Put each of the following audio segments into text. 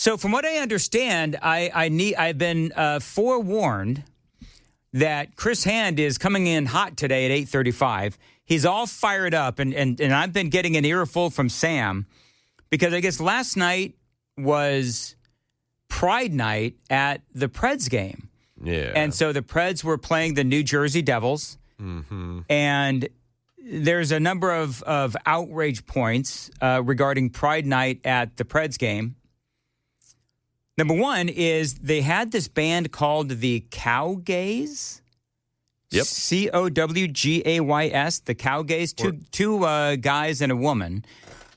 So from what I understand, I've been forewarned that Chris Hand is coming in hot today at 8:35. He's all fired up, and I've been getting an earful from Sam because I guess last night was Pride night at the Preds game. Yeah. And so the Preds were playing the New Jersey Devils, and there's a number of outrage points regarding Pride night at the Preds game. Number one is they had this band called the Cowgays. Yep. Cowgays, the Cowgays, two guys and a woman.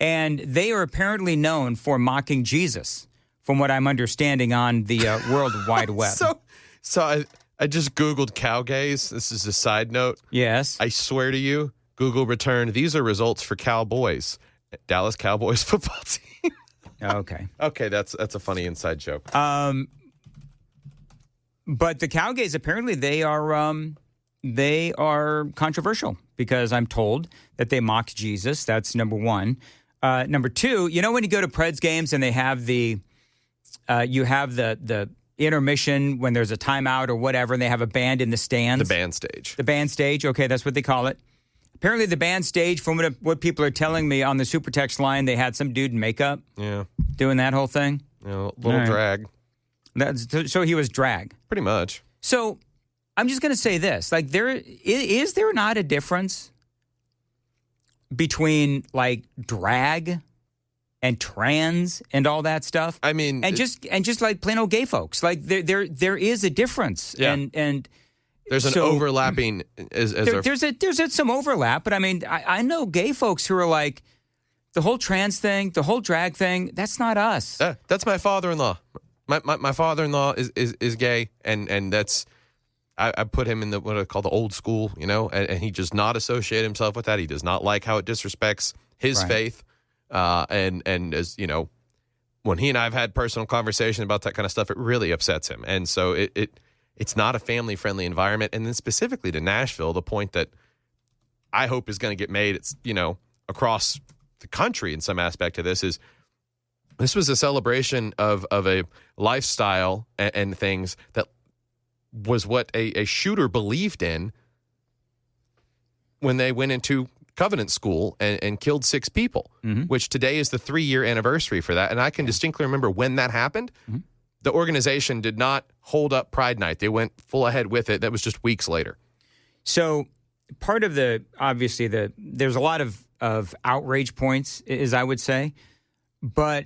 And they are apparently known for mocking Jesus, from what I'm understanding on the World Wide Web. So I just Googled Cowgays. This is a side note. Yes. I swear to you, Google returned, these are results for Cowboys. Dallas Cowboys football team. Okay. Okay, that's a funny inside joke. But the Cowgays, apparently they are controversial because I'm told that they mocked Jesus. That's number one. Number two, you know when you go to Preds games and they have the intermission when there's a timeout or whatever, and they have a band in the stands? The band stage. The band stage. Okay, that's what they call it. Apparently the band stage, from what people are telling me on the super text line, they had some dude in makeup doing that whole thing. Yeah, little drag. So he was drag. Pretty much. So I'm just going to say this. Like, is there not a difference between, like, drag and trans and all that stuff? I mean... And just like plain old gay folks. Like, there is a difference. Yeah. And there's an overlapping... There's some overlap, but I mean, I know gay folks who are like, the whole trans thing, the whole drag thing, that's not us. That's my father-in-law. My father-in-law is gay, and that's... I put him in what I call the old school, you know, and he does not associate himself with that. He does not like how it disrespects his faith. And as you know, when he and I have had personal conversation about that kind of stuff, it really upsets him. And so it's not a family-friendly environment. And then specifically to Nashville, the point that I hope is going to get made, it's, you know, across the country in some aspect of this is, this was a celebration of a lifestyle and things that was what a shooter believed in when they went into Covenant School and killed 6 people, which today is the 3-year anniversary for that. And I can distinctly remember when that happened. The organization did not hold up Pride Night. They went full ahead with it. That was just weeks later. So part of obviously there's a lot of outrage points, as I would say, but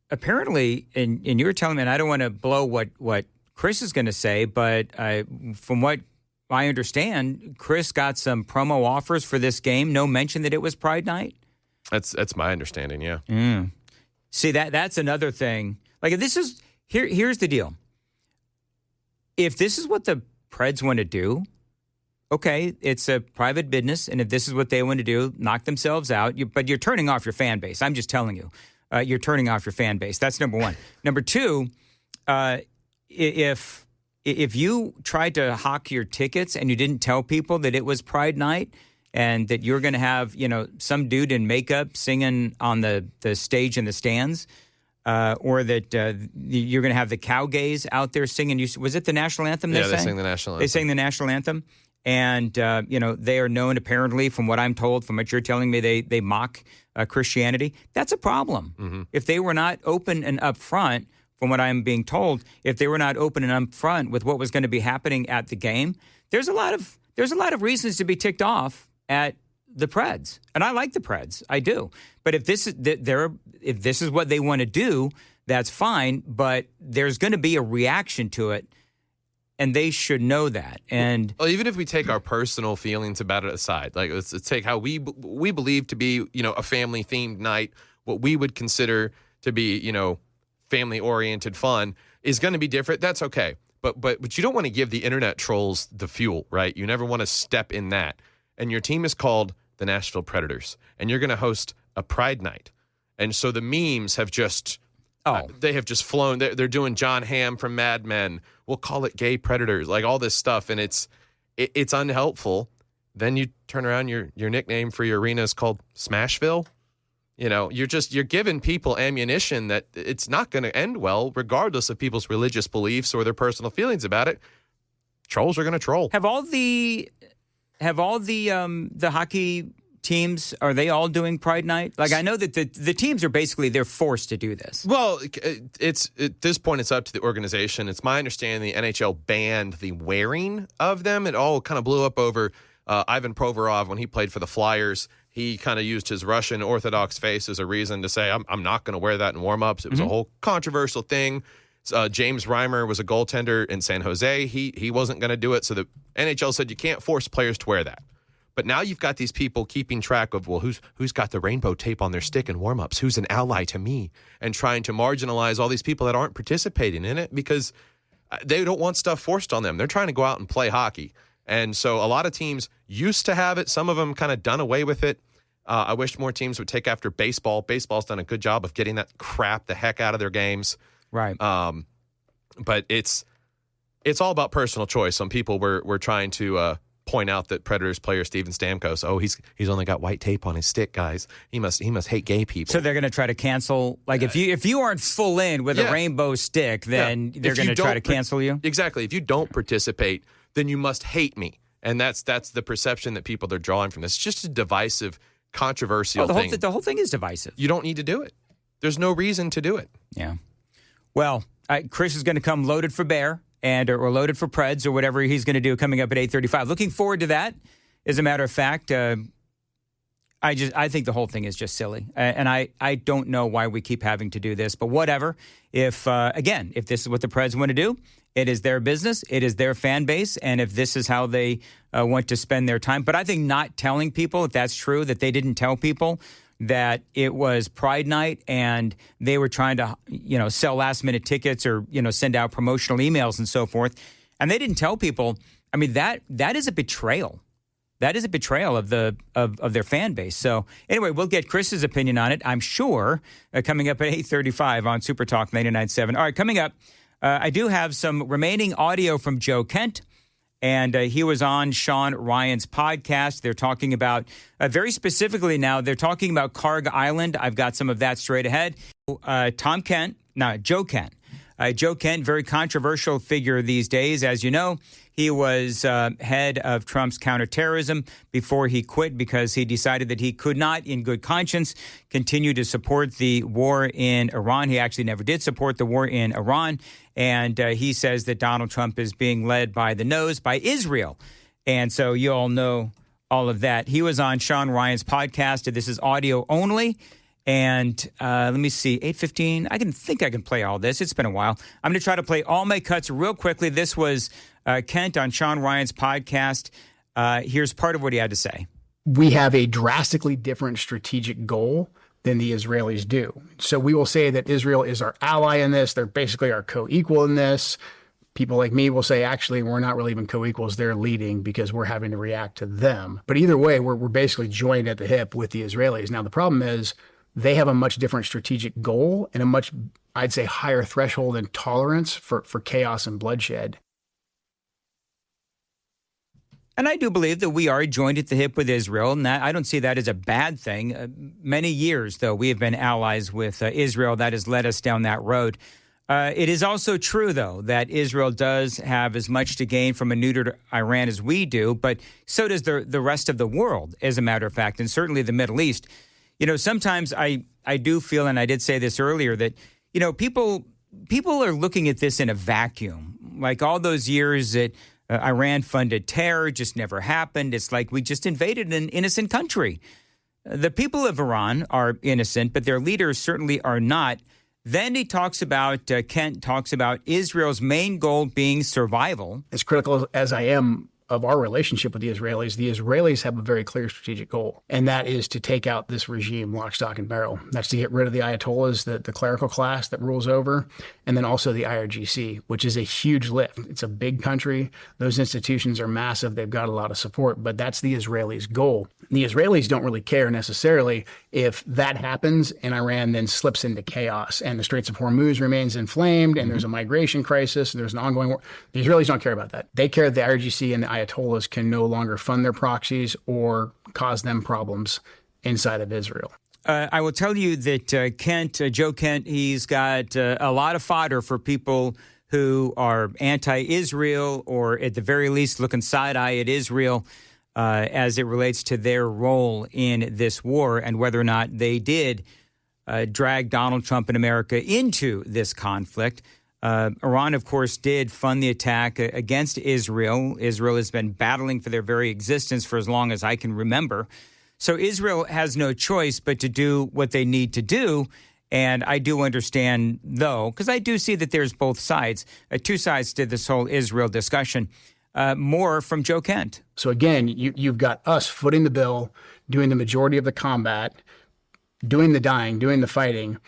apparently, and you were telling me, and I don't want to blow what Chris is going to say, but from what I understand, Chris got some promo offers for this game. No mention that it was Pride Night. That's my understanding. Yeah. See, that's another thing. Like, if this is here's the deal. If this is what the Preds want to do, okay, it's a private business, and if this is what they want to do, knock themselves out. But you're turning off your fan base. I'm just telling you, you're turning off your fan base. That's number one. Number two. If you tried to hawk your tickets and you didn't tell people that it was Pride Night and that you're going to have, you know, some dude in makeup singing on the stage in the stands, or that you're going to have the Cowgays out there singing. Was it the national anthem? They sang the national anthem. They sang the national anthem, and you know, they are known apparently, from what I'm told, from what you're telling me, they mock Christianity. That's a problem. If they were not open and upfront. From what I'm being told, if they were not open and upfront with what was going to be happening at the game, there's a lot of reasons to be ticked off at the Preds, and I like the Preds, I do. But if this is what they want to do, that's fine. But there's going to be a reaction to it, and they should know that. And well, even if we take our personal feelings about it aside, like let's take how we believe to be, you know, a family themed night, what we would consider to be, you know, family-oriented fun is going to be different. That's okay. But you don't want to give the internet trolls the fuel, right? You never want to step in that. And your team is called the Nashville Predators, and you're going to host a Pride Night. And so the memes have just they have just flown. They're doing John Hamm from Mad Men. We'll call it Gay Predators, like all this stuff, and it's unhelpful. Then you turn around, your nickname for your arena is called Smashville. You're giving people ammunition that it's not going to end well, regardless of people's religious beliefs or their personal feelings about it. Trolls are going to troll. Have all the hockey teams, are they all doing Pride Night? Like, I know that the teams are basically, they're forced to do this. Well, it's at this point, it's up to the organization. It's my understanding the NHL banned the wearing of them. It all kind of blew up over Ivan Provorov when he played for the Flyers. He kind of used his Russian Orthodox face as a reason to say, I'm not going to wear that in warm-ups. It was a whole controversial thing. James Reimer was a goaltender in San Jose. He wasn't going to do it, so the NHL said you can't force players to wear that. But now you've got these people keeping track of, well, who's got the rainbow tape on their stick in warm-ups? Who's an ally to me? And trying to marginalize all these people that aren't participating in it because they don't want stuff forced on them. They're trying to go out and play hockey. And so a lot of teams used to have it. Some of them kind of done away with it. I wish more teams would take after baseball. Baseball's done a good job of getting that crap the heck out of their games. Right. But it's all about personal choice. Some people were trying to point out that Predators player Steven Stamkos, he's only got white tape on his stick, guys. He must hate gay people. So they're going to try to cancel. Like if you aren't full in with a rainbow stick, then they're going to try to cancel you. Exactly. If you don't participate, then you must hate me, and that's the perception that people are drawing from this. It's just a divisive, controversial thing. The whole thing is divisive. You don't need to do it. There's no reason to do it. Yeah. Well, Chris is going to come loaded for bear or loaded for Preds or whatever he's going to do coming up at 8:35. Looking forward to that. As a matter of fact, I think the whole thing is just silly, and I don't know why we keep having to do this. But whatever. If this is what the Preds want to do, it is their business. It is their fan base, and if this is how they want to spend their time, but I think not telling people, if that's true, that they didn't tell people that it was Pride Night and they were trying to, sell last-minute tickets or, send out promotional emails and so forth, and they didn't tell people. I mean, that is a betrayal. That is a betrayal of their fan base. So anyway, we'll get Chris's opinion on it, I'm sure, coming up at 8:35 on Super Talk 99.7. All right, coming up, I do have some remaining audio from Joe Kent. And he was on Sean Ryan's podcast. They're talking about, very specifically now, they're talking about Carg Island. I've got some of that straight ahead. Joe Kent. Joe Kent, very controversial figure these days. As you know, he was head of Trump's counterterrorism before he quit because he decided that he could not, in good conscience, continue to support the war in Iran. He actually never did support the war in Iran. And he says that Donald Trump is being led by the nose by Israel. And so you all know all of that. He was on Sean Ryan's podcast. This is audio only. And let me see, 8:15. I can play all this. It's been a while. I'm going to try to play all my cuts real quickly. This was Kent on Sean Ryan's podcast. Here's part of what he had to say. We have a drastically different strategic goal than the Israelis do. So we will say that Israel is our ally in this. They're basically our co-equal in this. People like me will say, actually, we're not really even co-equals. They're leading because we're having to react to them. But either way, we're basically joined at the hip with the Israelis. Now, the problem is they have a much different strategic goal and a much, I'd say, higher threshold and tolerance for chaos and bloodshed. And I do believe that we are joined at the hip with Israel, and I don't see that as a bad thing. Many years, though, we have been allies with Israel. That has led us down that road. It is also true, though, that Israel does have as much to gain from a neutered Iran as we do, but so does the rest of the world, as a matter of fact, and certainly the Middle East. Sometimes I do feel, and I did say this earlier, that, people are looking at this in a vacuum. Like all those years that Iran funded terror just never happened. It's like we just invaded an innocent country. The people of Iran are innocent, but their leaders certainly are not. Then Kent talks about Israel's main goal being survival. As critical as I am of our relationship with the Israelis have a very clear strategic goal, and that is to take out this regime lock, stock, and barrel. That's to get rid of the Ayatollahs, the clerical class that rules over, and then also the IRGC, which is a huge lift. It's a big country. Those institutions are massive. They've got a lot of support, but that's the Israelis' goal. The Israelis don't really care necessarily if that happens and Iran then slips into chaos and the Straits of Hormuz remains inflamed and there's a migration crisis, there's an ongoing war. The Israelis don't care about that. They care that the IRGC and the Ayatollahs can no longer fund their proxies or cause them problems inside of Israel. I will tell you that Joe Kent, he's got a lot of fodder for people who are anti-Israel or at the very least looking side-eye at Israel as it relates to their role in this war and whether or not they did drag Donald Trump and America into this conflict. Iran, of course, did fund the attack against Israel. Israel has been battling for their very existence for as long as I can remember. So Israel has no choice but to do what they need to do. And I do understand, though, because I do see that there's both sides, two sides to this whole Israel discussion, more from Joe Kent. So again, you've got us footing the bill, doing the majority of the combat, doing the dying, doing the fighting.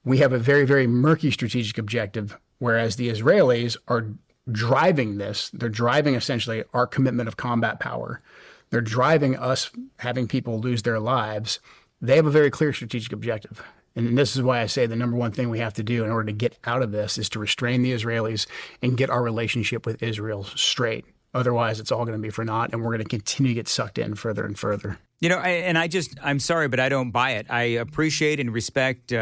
We have a very, very murky strategic objective, whereas the Israelis are driving this. They're driving essentially our commitment of combat power. They're driving us having people lose their lives. They have a very clear strategic objective. And this is why I say the number one thing we have to do in order to get out of this is to restrain the Israelis and get our relationship with Israel straight. Otherwise, it's all going to be for naught, and we're going to continue to get sucked in further and further. You know, I'm sorry, but I don't buy it. I appreciate and respect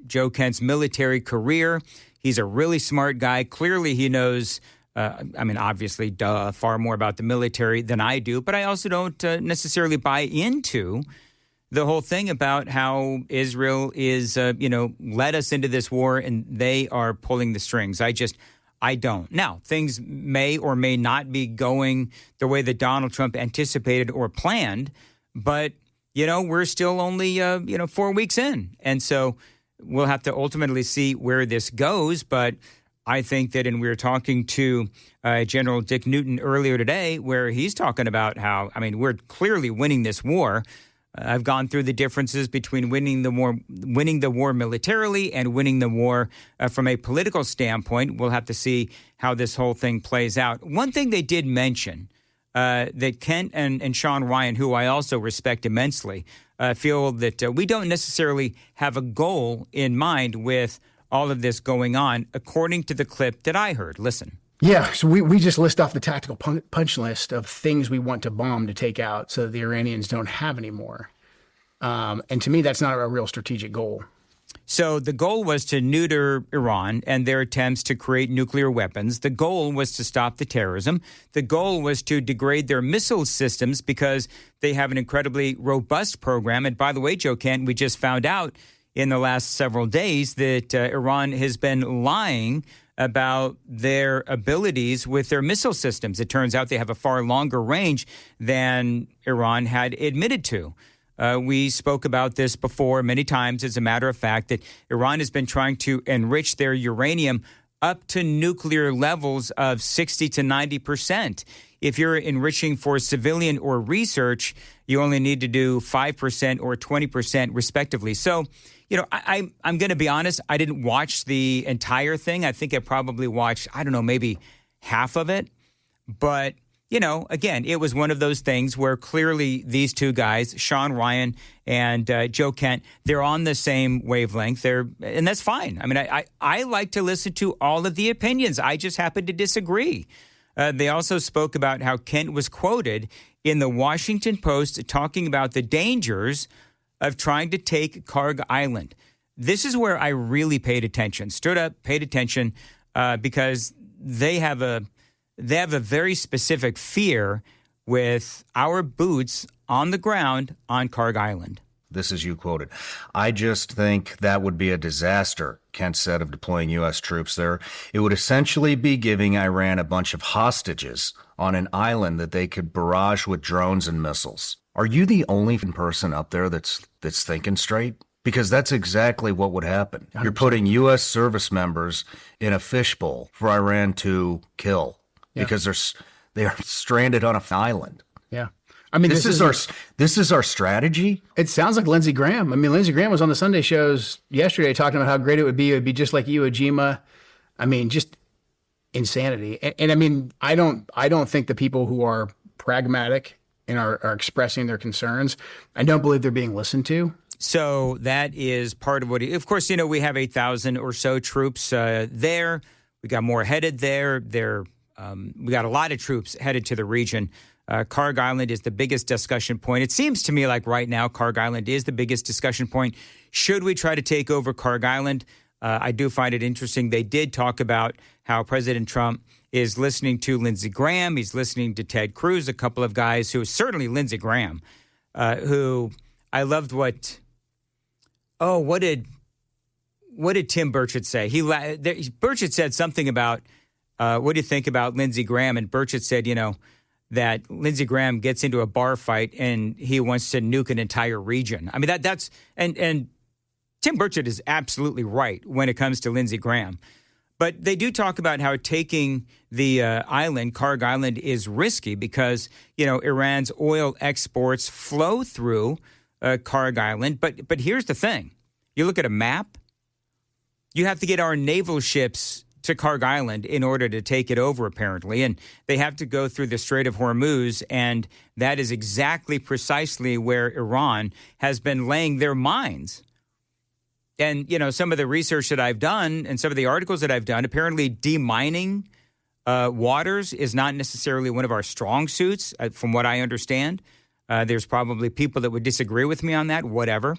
Joe Kent's military career. He's a really smart guy. Clearly, he knows, obviously, far more about the military than I do. But I also don't necessarily buy into the whole thing about how Israel is, led us into this war and they are pulling the strings. I don't. Now, things may or may not be going the way that Donald Trump anticipated or planned, but, we're still only, 4 weeks in. And so we'll have to ultimately see where this goes. But I think that, and we were talking to General Dick Newton earlier today, where he's talking about how, we're clearly winning this war. I've gone through the differences between winning the war militarily and winning the war from a political standpoint. We'll have to see how this whole thing plays out. One thing they did mention that Kent and Sean Ryan, who I also respect immensely, feel that we don't necessarily have a goal in mind with all of this going on, according to the clip that I heard. Listen. Yeah, so we just list off the tactical punch list of things we want to bomb to take out so that the Iranians don't have any more. And to me, that's not a real strategic goal. So the goal was to neuter Iran and their attempts to create nuclear weapons. The goal was to stop the terrorism. The goal was to degrade their missile systems because they have an incredibly robust program. And by the way, Joe Kent, we just found out in the last several days that Iran has been lying about their abilities with their missile systems. It turns out they have a far longer range than Iran had admitted to. We spoke about this before many times. As a matter of fact, that Iran has been trying to enrich their uranium up to nuclear levels of 60 to 90%. If you're enriching for civilian or research, you only need to do 5% or 20% respectively. So, I'm going to be honest. I didn't watch the entire thing. I think I probably watched, maybe half of it. But, again, it was one of those things where clearly these two guys, Sean Ryan and Joe Kent, they're on the same wavelength. And that's fine. I like to listen to all of the opinions. I just happen to disagree. They also spoke about how Kent was quoted in the Washington Post talking about the dangers of trying to take Karg Island. This is where I really paid attention, stood up, paid attention, because they have a very specific fear with our boots on the ground on Karg Island. This is you quoted. I just think that would be a disaster, Kent said, of deploying U.S. troops there. It would essentially be giving Iran a bunch of hostages on an island that they could barrage with drones and missiles. Are you the only person up there that's thinking straight? Because that's exactly what would happen. 100%. You're putting U.S. service members in a fishbowl for Iran to kill because they are stranded on an island. Yeah. This is our strategy. It sounds like Lindsey Graham. Lindsey Graham was on the Sunday shows yesterday talking about how great it would be. It would be just like Iwo Jima. Just insanity. And I don't think the people who are pragmatic and are expressing their concerns, I don't believe they're being listened to. So that is part of what, of course, we have 8,000 or so troops there. We got more headed there. We got a lot of troops headed to the region. Karg Island is the biggest discussion point. It seems to me like right now Karg Island is the biggest discussion point. Should we try to take over Karg Island? I do find it interesting. They did talk about how President Trump is listening to Lindsey Graham. He's listening to Ted Cruz, a couple of guys who, certainly Lindsey Graham, who I loved what did Tim Burchett say? Burchett said something about, what do you think about Lindsey Graham? And Burchett said, that Lindsey Graham gets into a bar fight and he wants to nuke an entire region. I mean, that's Tim Burchett is absolutely right when it comes to Lindsey Graham. But they do talk about how taking the island, Karg Island, is risky because, Iran's oil exports flow through Karg Island. But here's the thing. You look at a map, you have to get our naval ships to Karg Island in order to take it over, apparently. And they have to go through the Strait of Hormuz, and that is exactly precisely where Iran has been laying their mines. And, some of the research that I've done and some of the articles that I've done, apparently demining waters is not necessarily one of our strong suits, from what I understand. There's probably people that would disagree with me on that, whatever.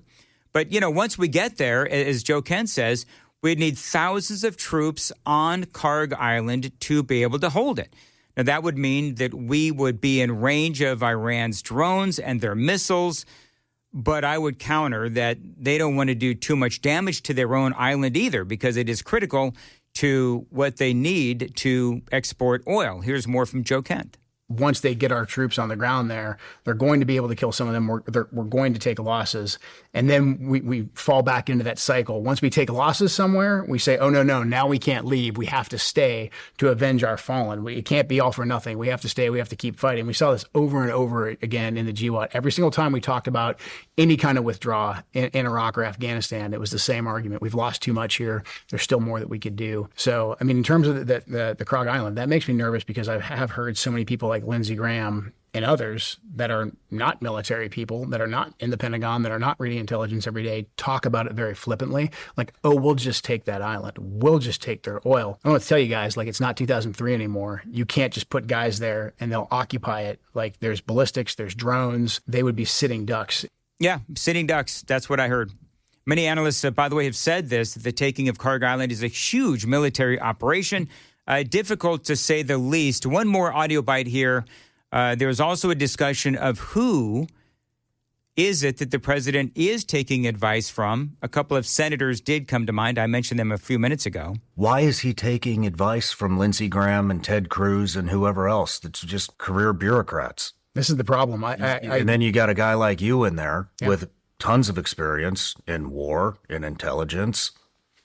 But, once we get there, as Joe Kent says, we'd need thousands of troops on Karg Island to be able to hold it. Now, that would mean that we would be in range of Iran's drones and their missiles, but I would counter that they don't want to do too much damage to their own island either, because it is critical to what they need to export oil. Here's more from Joe Kent. Once they get our troops on the ground there, they're going to be able to kill some of them. We're going to take losses. And then we fall back into that cycle. Once we take losses somewhere, we say, oh, no, now we can't leave. We have to stay to avenge our fallen. It can't be all for nothing. We have to stay. We have to keep fighting. We saw this over and over again in the GWOT. Every single time we talked about any kind of withdrawal in Iraq or Afghanistan, it was the same argument. We've lost too much here. There's still more that we could do. So, in terms of the Karg Island, that makes me nervous because I have heard so many people like Lindsey Graham and others that are not military people, that are not in the Pentagon, that are not reading intelligence every day, talk about it very flippantly. Like, oh, we'll just take that island. We'll just take their oil. I want to tell you guys, it's not 2003 anymore. You can't just put guys there and they'll occupy it. There's ballistics, there's drones. They would be sitting ducks. Yeah, sitting ducks. That's what I heard. Many analysts, by the way, have said this, that the taking of Karg Island is a huge military operation. Difficult to say the least. One more audio bite here. There was also a discussion of who is it that the president is taking advice from. A couple of senators did come to mind. I mentioned them a few minutes ago. Why is he taking advice from Lindsey Graham and Ted Cruz and whoever else that's just career bureaucrats? This is the problem. And then you got a guy like you in there with tons of experience in war, in intelligence.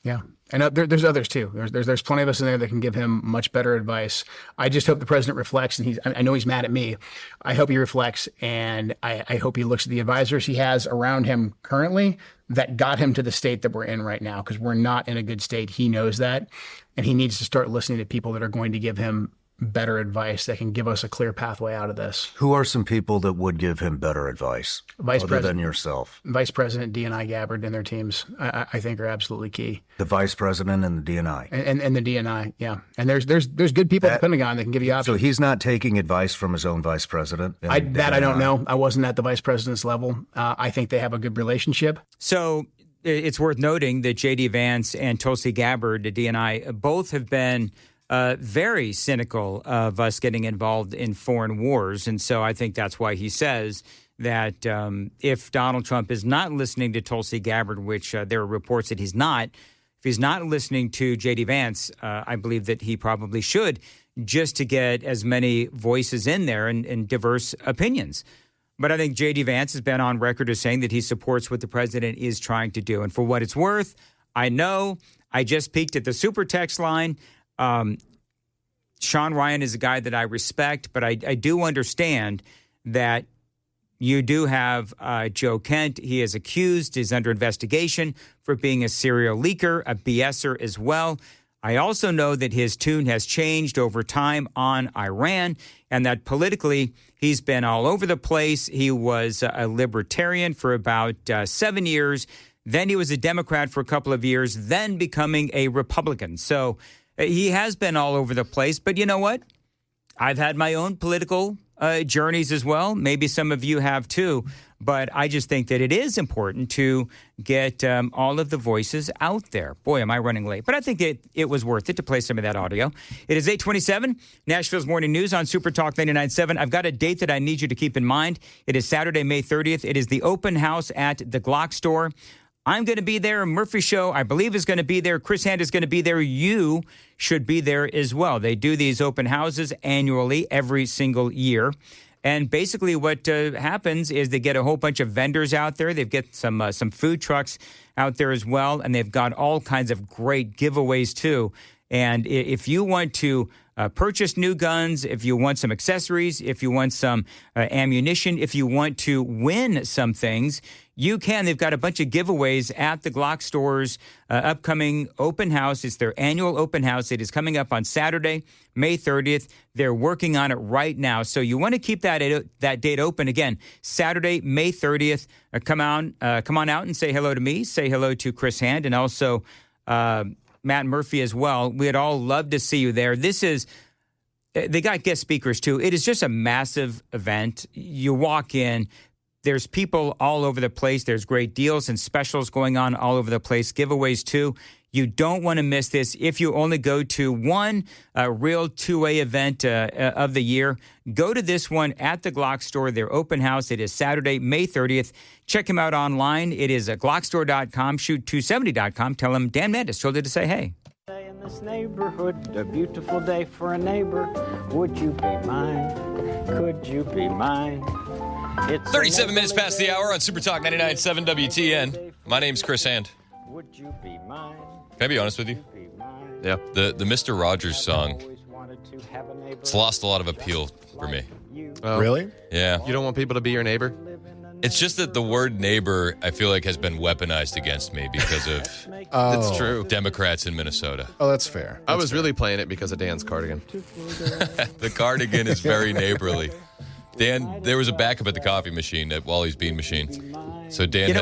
Yeah. And there's others too. There's plenty of us in there that can give him much better advice. I just hope the president reflects, and I know he's mad at me. I hope he reflects, and I hope he looks at the advisors he has around him currently that got him to the state that we're in right now, because we're not in a good state. He knows that, and he needs to start listening to people that are going to give him better advice that can give us a clear pathway out of this. Who are some people that would give him better advice other than yourself? Vice President D&I Gabbard and their teams, I think, are absolutely key. The Vice President and the D&I. And the D&I, yeah. And there's good people at the Pentagon that can give you options. So he's not taking advice from his own Vice President? I don't know. I wasn't at the Vice President's level. I think they have a good relationship. So it's worth noting that J.D. Vance and Tulsi Gabbard, the D&I, both have been very cynical of us getting involved in foreign wars. And so I think that's why he says that if Donald Trump is not listening to Tulsi Gabbard, which there are reports that he's not, if he's not listening to J.D. Vance, I believe that he probably should, just to get as many voices in there and diverse opinions. But I think J.D. Vance has been on record as saying that he supports what the president is trying to do. And for what it's worth, I know I just peeked at the super text line. Sean Ryan is a guy that I respect, but I do understand that you do have Joe Kent. He is accused, is under investigation for being a serial leaker, a BSer as well. I also know that his tune has changed over time on Iran, and that politically he's been all over the place. He was a libertarian for about 7 years. Then he was a Democrat for a couple of years, then becoming a Republican. So he has been all over the place. But you know what? I've had my own political journeys as well. Maybe some of you have too. But I just think that it is important to get all of the voices out there. Boy, am I running late. But I think it was worth it to play some of that audio. It is 8:27, Nashville's Morning News on Super Talk 99.7. I've got a date that I need you to keep in mind. It is Saturday, May 30th. It is the open house at the Glock store. I'm going to be there. Murphy Show, I believe, is going to be there. Chris Hand is going to be there. You should be there as well. They do these open houses annually every single year. And basically what happens is they get a whole bunch of vendors out there. They've got some food trucks out there as well. And they've got all kinds of great giveaways, too. And if you want to purchase new guns, if you want some accessories, if you want some ammunition, if you want to win some things, you can. They've got a bunch of giveaways at the Glock store's upcoming open house. It's their annual open house. It is coming up on Saturday, May 30th. They're working on it right now. So you want to keep that date open. Again, Saturday, May 30th. Come on out and say hello to me. Say hello to Chris Hand and also Matt Murphy as well. We'd all love to see you there. They got guest speakers too. It is just a massive event. You walk in, there's people all over the place. There's great deals and specials going on all over the place. Giveaways too. You don't want to miss this. If you only go to one real two-way event of the year, go to this one at the Glock store, their open house. It is Saturday, May 30th. Check them out online. It is glockstore.com, shoot270.com. Tell them Dan Mandis told you to say hey. In this neighborhood, a beautiful day for a neighbor. Would you be mine? Could you be mine? It's 37 minutes past the hour on Super Talk 99.7 WTN. My name's Chris Hand. Would you be mine? Can I be honest with you? Yeah. The Mr. Rogers song, it's lost a lot of appeal for me. Oh. Really? Yeah. You don't want people to be your neighbor? It's just that the word neighbor, I feel like, has been weaponized against me because of It's true. Democrats in Minnesota. Oh, that's fair. I was really playing it because of Dan's cardigan. The cardigan is very neighborly. Dan, there was a backup at the coffee machine, at Wally's Bean Machine. So Dan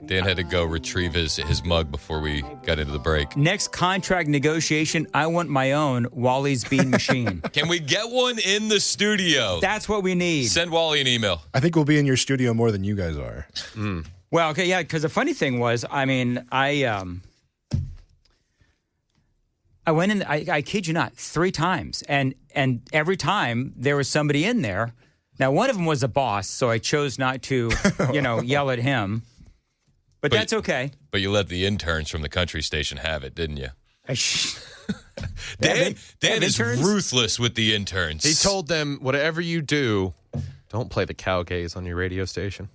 had to go retrieve his mug before we got into the break. Next contract negotiation, I want my own Wally's Bean Machine. Can we get one in the studio? That's what we need. Send Wally an email. I think we'll be in your studio more than you guys are. Well, okay, yeah, because the funny thing was, I mean, I went in, I kid you not, 3 times. And every time there was somebody in there. Now, one of them was a boss, so I chose not to, yell at him. But that's okay. But you let the interns from the country station have it, didn't you? Dan is ruthless with the interns. He told them, whatever you do, don't play the cow gaze on your radio station.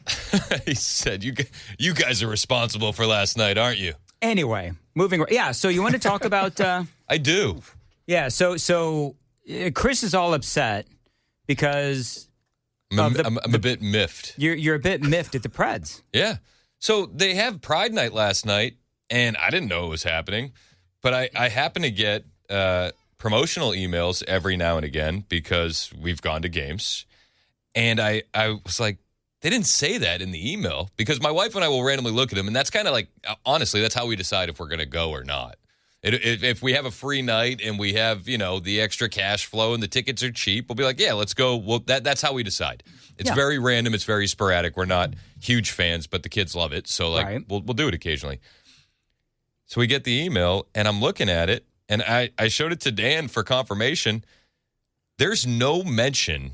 He said, you guys are responsible for last night, aren't you? Anyway, moving on. Yeah, so you want to talk about... I do. Yeah, so Chris is all upset because... I'm a bit miffed. You're a bit miffed at the Preds. Yeah. So they have Pride Night last night, and I didn't know it was happening, but I happen to get promotional emails every now and again because we've gone to games. And I was like, they didn't say that in the email, because my wife and I will randomly look at them, and that's kind of like, honestly, that's how we decide if we're going to go or not. If we have a free night and we have, the extra cash flow and the tickets are cheap, we'll be like, yeah, let's go. Well, that's how we decide. It's very random. It's very sporadic. We're not huge fans, but the kids love it. So, we'll do it occasionally. So we get the email, and I'm looking at it, and I showed it to Dan for confirmation. There's no mention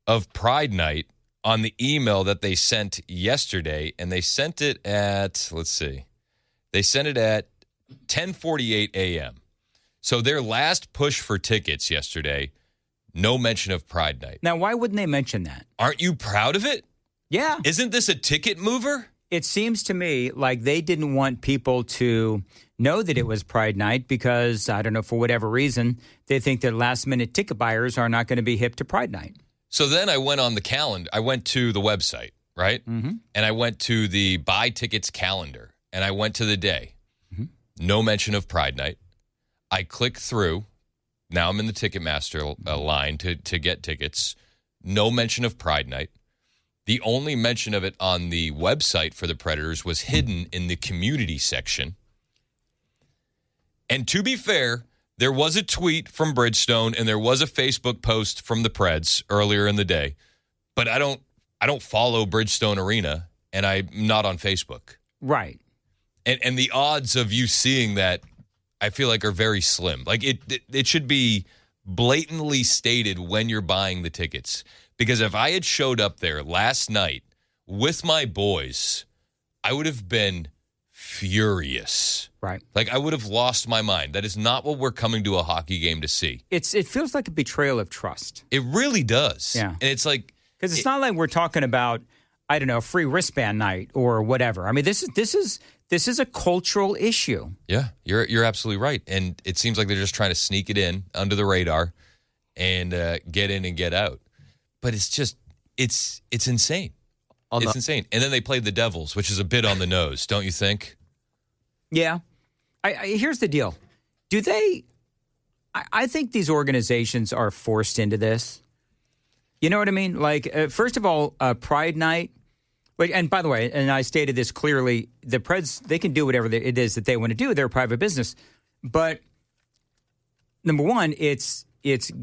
of Pride Night on the email that they sent yesterday, and they sent it at, they sent it at 10:48 a.m. So their last push for tickets yesterday, no mention of Pride Night. Now, why wouldn't they mention that? Aren't you proud of it? Yeah. Isn't this a ticket mover? It seems to me like they didn't want people to know that it was Pride Night because, I don't know, for whatever reason, they think that last-minute ticket buyers are not going to be hip to Pride Night. So then I went on the calendar. I went to the website, right? Mm-hmm. And I went to the buy tickets calendar, and I went to the day. No mention of Pride Night. I click through. Now I'm in the Ticketmaster line to get tickets. No mention of Pride Night. The only mention of it on the website for the Predators was hidden in the community section. And to be fair, There was a tweet from Bridgestone and there was a Facebook post from the Preds earlier in the day, but I don't follow Bridgestone Arena and I'm not on Facebook. Right. And the odds of you seeing that, I feel like, are very slim. Like it should be blatantly stated when you're buying the tickets. Because if I had showed up there last night with my boys, I would have been furious. Right. Like, I would have lost my mind. That is not what we're coming to a hockey game to see. It feels like a betrayal of trust. It really does. Yeah. And it's like... Because it's not like we're talking about, I don't know, a free wristband night or whatever. I mean, this is a cultural issue. Yeah, you're absolutely right. And it seems like they're just trying to sneak it in under the radar and get in and get out. But it's just, it's insane. It's insane. And then they played the Devils, which is a bit on the nose, don't you think? Yeah. Here's the deal. Do they... I think these organizations are forced into this. You know what I mean? Like, first of all, Pride Night... And by the way, and I stated this clearly, the Preds, they can do whatever it is that they want to do. They're a private business. But, number one, it's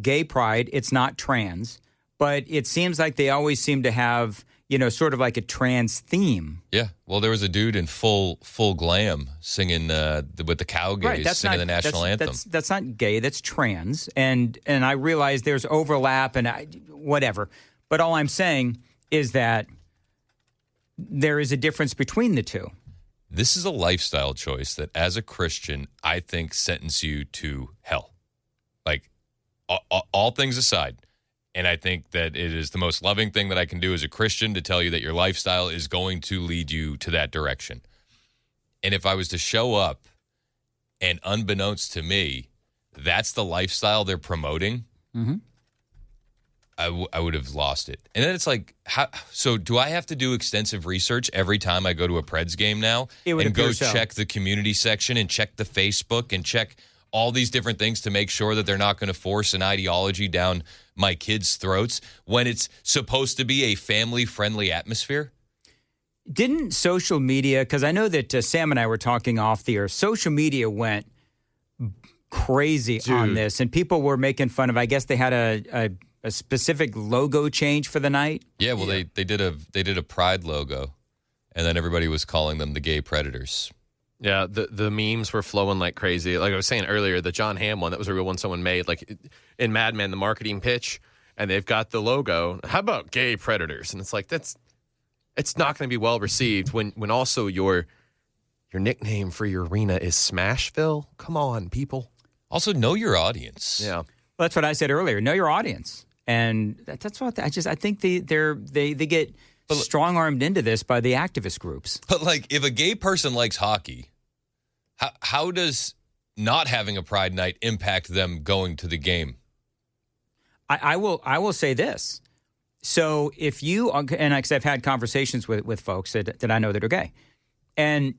gay pride. It's not trans. But it seems like they always seem to have... sort of like a trans theme. Yeah. Well, there was a dude in full glam singing with the cowgays, singing the national anthem. That's not gay. That's trans. And I realize there's overlap and whatever. But all I'm saying is that there is a difference between the two. This is a lifestyle choice that, as a Christian, I think sentence you to hell. Like, all things aside. And I think that it is the most loving thing that I can do as a Christian to tell you that your lifestyle is going to lead you to that direction. And if I was to show up and unbeknownst to me, that's the lifestyle they're promoting, I would have lost it. And then it's like, so do I have to do extensive research every time I go to a Preds game now? And go check the community section and check the Facebook and check all these different things to make sure that they're not going to force an ideology down my kids' throats when it's supposed to be a family-friendly atmosphere? Didn't social media, because I know that Sam and I were talking off the air, social media went crazy on this, and people were making fun of, I guess they had a specific logo change for the night. Yeah, well, they did a Pride logo, and then everybody was calling them the Gay Predators. Yeah, the memes were flowing like crazy. Like I was saying earlier, the John Hamm one, that was a real one someone made. Like in Mad Men, the marketing pitch, and they've got the logo. How about Gay Predators? And it's like, it's not going to be well received when also your nickname for your arena is Smashville. Come on, people. Also, know your audience. Yeah, well, that's what I said earlier. Know your audience, and that's what I think they get strong-armed into this by the activist groups. But, like, if a gay person likes hockey, how does not having a Pride night impact them going to the game? I will say this. So if you, and because I've had conversations with folks that I know that are gay, and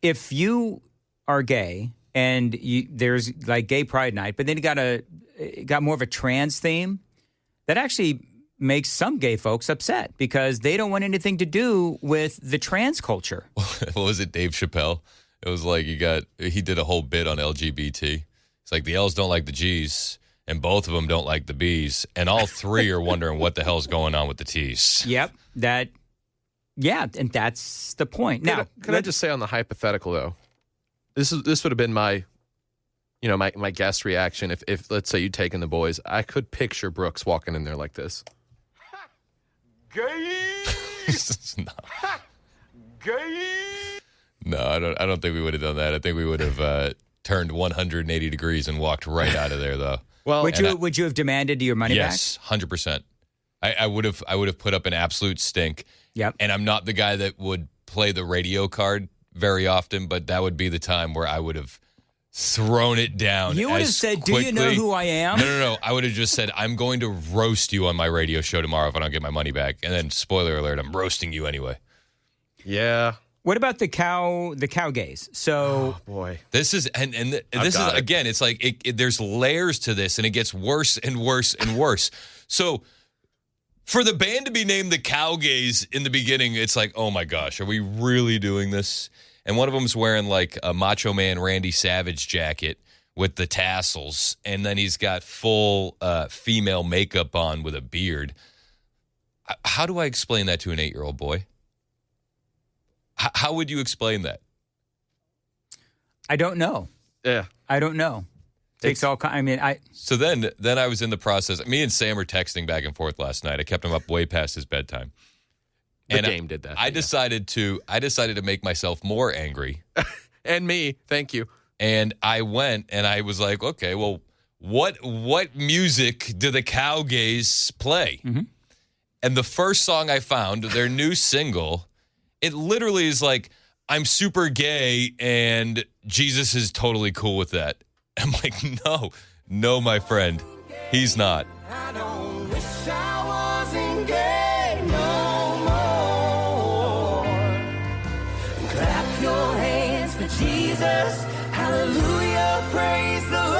if you are gay and there's like gay Pride night, but then you got more of a trans theme, that actually makes some gay folks upset because they don't want anything to do with the trans culture. What was it, Dave Chappelle? It was like he did a whole bit on LGBT. It's like the L's don't like the G's, and both of them don't like the B's, and all three are wondering what the hell's going on with the T's. Yep, and that's the point. Now, can I just say on the hypothetical though, this would have been my guest reaction if let's say you'd taken the boys. I could picture Brooks walking in there like this. Gay. Gay. No, I don't think we would have done that. I think we would have turned 180 degrees and walked right out of there, though. Well, would you have demanded your money back? Yes, 100%. I would have put up an absolute stink. Yep. And I'm not the guy that would play the radio card very often, but that would be the time where I would have thrown it down. You would have said, quickly. Do you know who I am? No. I would have just said, I'm going to roast you on my radio show tomorrow if I don't get my money back. And then, spoiler alert, I'm roasting you anyway. Yeah. What about the cow gays? So, oh, boy, this is again. It's like there's layers to this, and it gets worse and worse and worse. So, for the band to be named the Cow Gays in the beginning, it's like, oh my gosh, are we really doing this? And one of them's wearing like a Macho Man Randy Savage jacket with the tassels, and then he's got full female makeup on with a beard. How do I explain that to an 8-year-old boy? How would you explain that? I don't know. Yeah. I don't know. Takes all. So then I was in the process. Me and Sam were texting back and forth last night. I kept him up way past his bedtime. The game did that. I decided to make myself more angry. And me, thank you. And I went and I was like, okay, well, what music do the Cowgays play? Mm-hmm. And the first song I found, their new single, it literally is like, I'm super gay and Jesus is totally cool with that. I'm like, no, my friend, he's not. I don't wish I wasn't gay no more. Clap your hands for Jesus. Hallelujah, praise the Lord.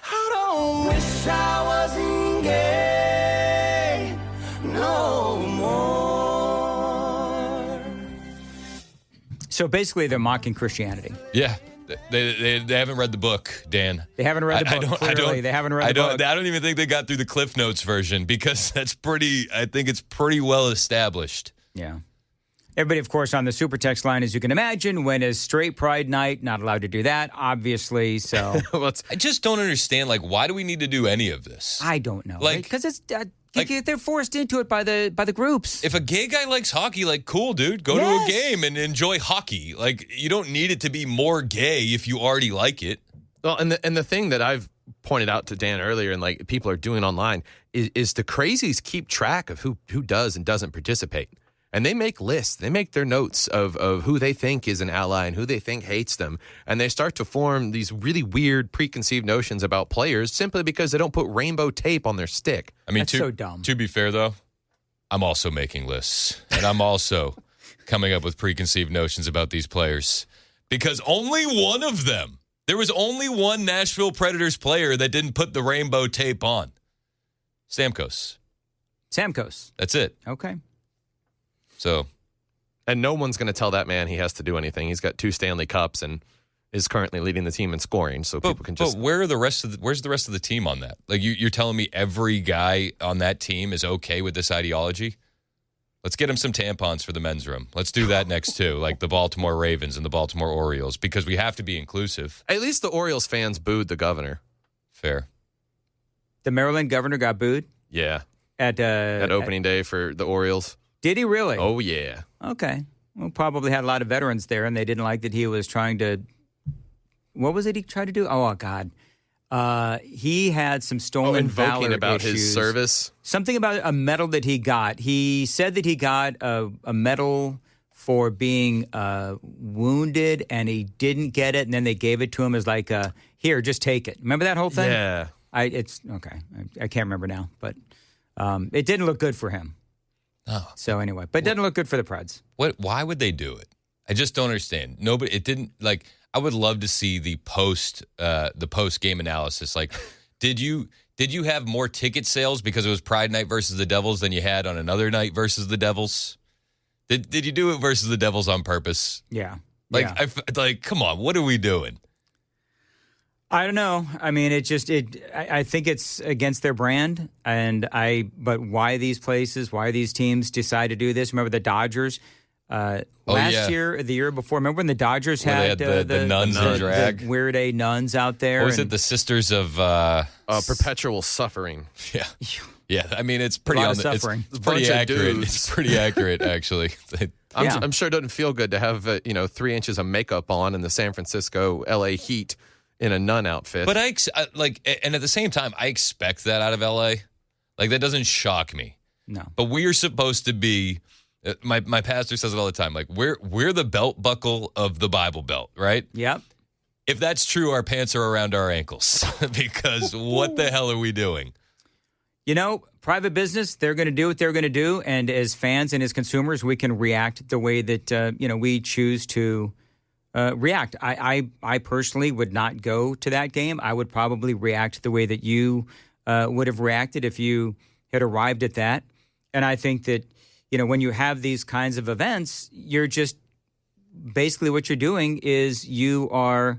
I don't wish I wasn't gay no more. So basically, they're mocking Christianity. Yeah. They haven't read the book, Dan. They haven't read the book. Clearly, they haven't read the book. I don't even think they got through the Cliff Notes version because I think it's pretty well established. Yeah. Everybody, of course, on the super text line, as you can imagine, when is straight Pride Night, not allowed to do that, obviously. So I just don't understand. Like, why do we need to do any of this? I don't know. Like, because it's they're forced into it by the groups. If a gay guy likes hockey, like, cool, dude, go to a game and enjoy hockey. Like, you don't need it to be more gay if you already like it. Well, and the thing that I've pointed out to Dan earlier, and like people are doing online, is the crazies keep track of who does and doesn't participate. And they make lists. They make their notes of who they think is an ally and who they think hates them. And they start to form these really weird preconceived notions about players simply because they don't put rainbow tape on their stick. I mean, That's so dumb. To be fair, though, I'm also making lists. And I'm also coming up with preconceived notions about these players. Because only one of them, there was only one Nashville Predators player that didn't put the rainbow tape on. Stamkos. That's it. Okay. So, and no one's going to tell that man he has to do anything. He's got 2 Stanley Cups and is currently leading the team in scoring. So people can just. But where's the rest of the team on that? Like you're telling me every guy on that team is okay with this ideology? Let's get him some tampons for the men's room. Let's do that next too, like the Baltimore Ravens and the Baltimore Orioles, because we have to be inclusive. At least the Orioles fans booed the governor. Fair. The Maryland governor got booed? Yeah. At opening day for the Orioles. Did he really? Oh, yeah. Okay. Well, probably had a lot of veterans there, and they didn't like that he was trying to. What was it he tried to do? Oh, God. He had some stolen valor invoking about issues. his service. Something about a medal that he got. He said that he got a medal for being wounded, and he didn't get it, and then they gave it to him as like, here, just take it. Remember that whole thing? Yeah. It's okay. I can't remember now, but it didn't look good for him. Oh. So anyway, but it doesn't look good for the Preds. Why would they do it? I just don't understand. It didn't like. I would love to see the post game analysis. Like, did you have more ticket sales because it was Pride Night versus the Devils than you had on another night versus the Devils? Did you do it versus the Devils on purpose? Yeah. Like, come on, what are we doing? I don't know. I mean, I think it's against their brand, but why these teams decide to do this? Remember the Dodgers last year, the year before. Remember when the Dodgers had the nuns in drag, the weird A nuns out there? Or was it the Sisters of Perpetual Suffering? Yeah, yeah. I mean, it's pretty suffering. It's pretty accurate. It's pretty accurate, actually. I'm sure it doesn't feel good to have 3 inches of makeup on in the San Francisco, LA heat in a nun outfit. But and at the same time, I expect that out of LA. Like, that doesn't shock me. No. But we are supposed to be. My pastor says it all the time. Like, we're the belt buckle of the Bible Belt, right? Yep. If that's true, our pants are around our ankles because what the hell are we doing? Private business, they're going to do what they're going to do. And as fans and as consumers, we can react the way that, we choose to react. I personally would not go to that game. I would probably react the way that you would have reacted if you had arrived at that. And I think that, when you have these kinds of events, you're just basically what you're doing is you're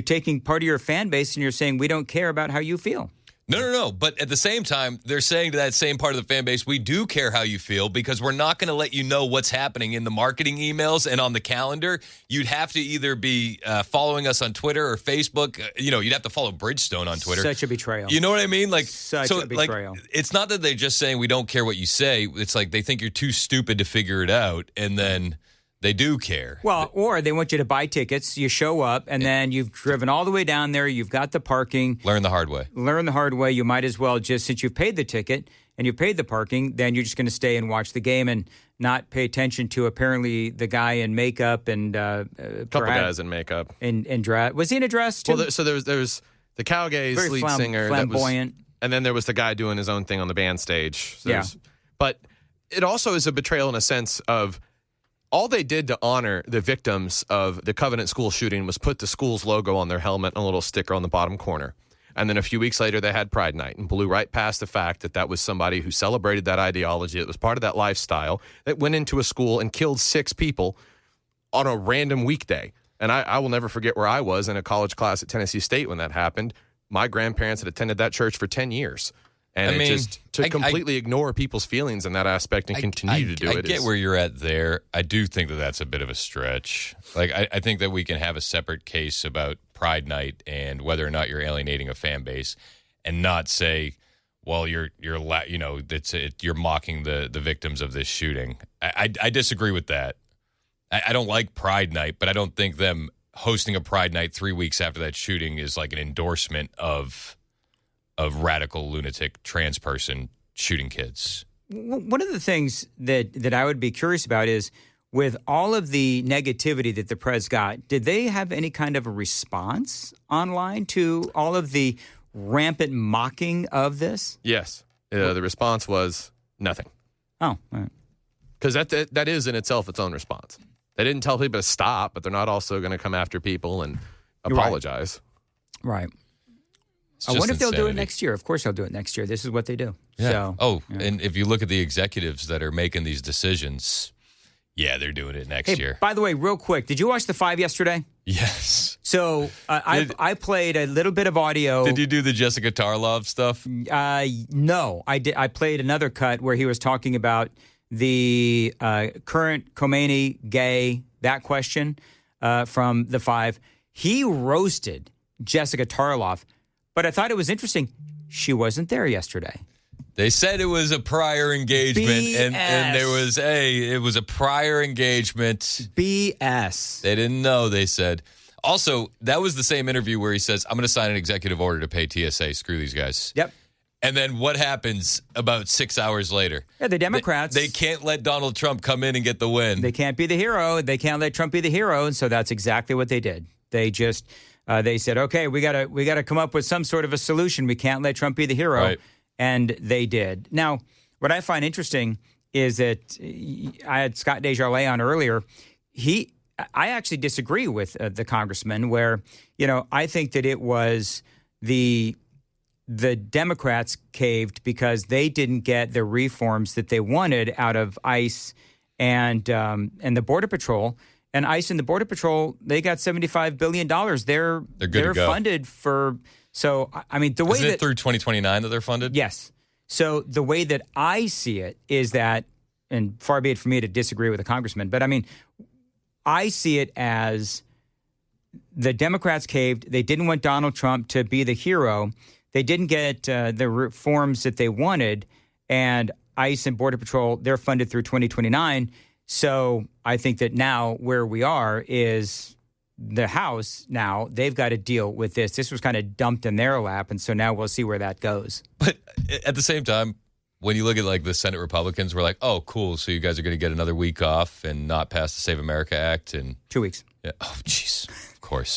taking part of your fan base and you're saying we don't care about how you feel. No. But at the same time, they're saying to that same part of the fan base, we do care how you feel because we're not going to let you know what's happening in the marketing emails and on the calendar. You'd have to either be following us on Twitter or Facebook. You'd have to follow Bridgestone on Twitter. Such a betrayal. You know what I mean? Such a betrayal. It's not that they're just saying we don't care what you say. It's like they think you're too stupid to figure it out, and then they do care. Well, or they want you to buy tickets. You show up, and then you've driven all the way down there. You've got the parking. Learn the hard way. You might as well just, since you've paid the ticket and you've paid the parking, then you're just going to stay and watch the game and not pay attention to apparently the guy in makeup and a couple guys in makeup. In dress. Was he in a dress too? Well, so there was the Cowgays lead singer. Flamboyant. And then there was the guy doing his own thing on the band stage. So yeah. But it also is a betrayal in a sense of all they did to honor the victims of the Covenant School shooting was put the school's logo on their helmet and a little sticker on the bottom corner. And then a few weeks later, they had Pride Night and blew right past the fact that was somebody who celebrated that ideology, that was part of that lifestyle, that went into a school and killed 6 people on a random weekday. And I will never forget where I was in a college class at Tennessee State when that happened. My grandparents had attended that church for 10 years. And just to completely ignore people's feelings in that aspect and continue to do it. I get where you're at there. I do think that that's a bit of a stretch. Like, I think that we can have a separate case about Pride Night and whether or not you're alienating a fan base and not say, well, you're mocking the victims of this shooting. I disagree with that. I don't like Pride Night, but I don't think them hosting a Pride Night 3 weeks after that shooting is like an endorsement of radical lunatic trans person shooting kids. One of the things that I would be curious about is with all of the negativity that the Preds got, did they have any kind of a response online to all of the rampant mocking of this? Yes. The response was nothing. Oh, all right. Because that is in itself its own response. They didn't tell people to stop, but they're not also going to come after people and apologize. Right. I wonder if they'll do it next year. Of course they'll do it next year. This is what they do. Yeah. And if you look at the executives that are making these decisions, yeah, they're doing it next year. By the way, real quick, did you watch the 5 yesterday? Yes. So I played a little bit of audio. Did you do the Jessica Tarlov stuff? No, I did. I played another cut where he was talking about the current Khomeini gay, that question from the 5. He roasted Jessica Tarlov. But I thought it was interesting. She wasn't there yesterday. They said it was a prior engagement, and there was it was a prior engagement. BS. They didn't know, they said. Also, that was the same interview where he says, I'm going to sign an executive order to pay TSA. Screw these guys. Yep. And then what happens about 6 hours later? Yeah, the Democrats. They can't let Donald Trump come in and get the win. They can't be the hero. They can't let Trump be the hero. And so that's exactly what they did. They just... they said, okay, we gotta come up with some sort of a solution. We can't let Trump be the hero. Right. And they did. Now, what I find interesting is that I had Scott Desjardins on earlier. I actually disagree with the congressman where, I think that it was the Democrats caved because they didn't get the reforms that they wanted out of ICE and the Border Patrol. And ICE and the Border Patrol, they got $75 billion. They're good to go. Funded for. So I mean, the way Isn't it through 2029 that they're funded? Yes. So the way that I see it is that, and far be it for me to disagree with a congressman, but I mean, I see it as the Democrats caved. They didn't want Donald Trump to be the hero. They didn't get the reforms that they wanted, and ICE and Border Patrol, they're funded through 2029. So I think that now where we are is the House now, they've got to deal with this. This was kind of dumped in their lap, and so now we'll see where that goes. But at the same time, when you look at like the Senate Republicans, we're like, oh, cool. So you guys are going to get another week off and not pass the Save America Act in 2 weeks. Yeah. Oh, jeez. Of course.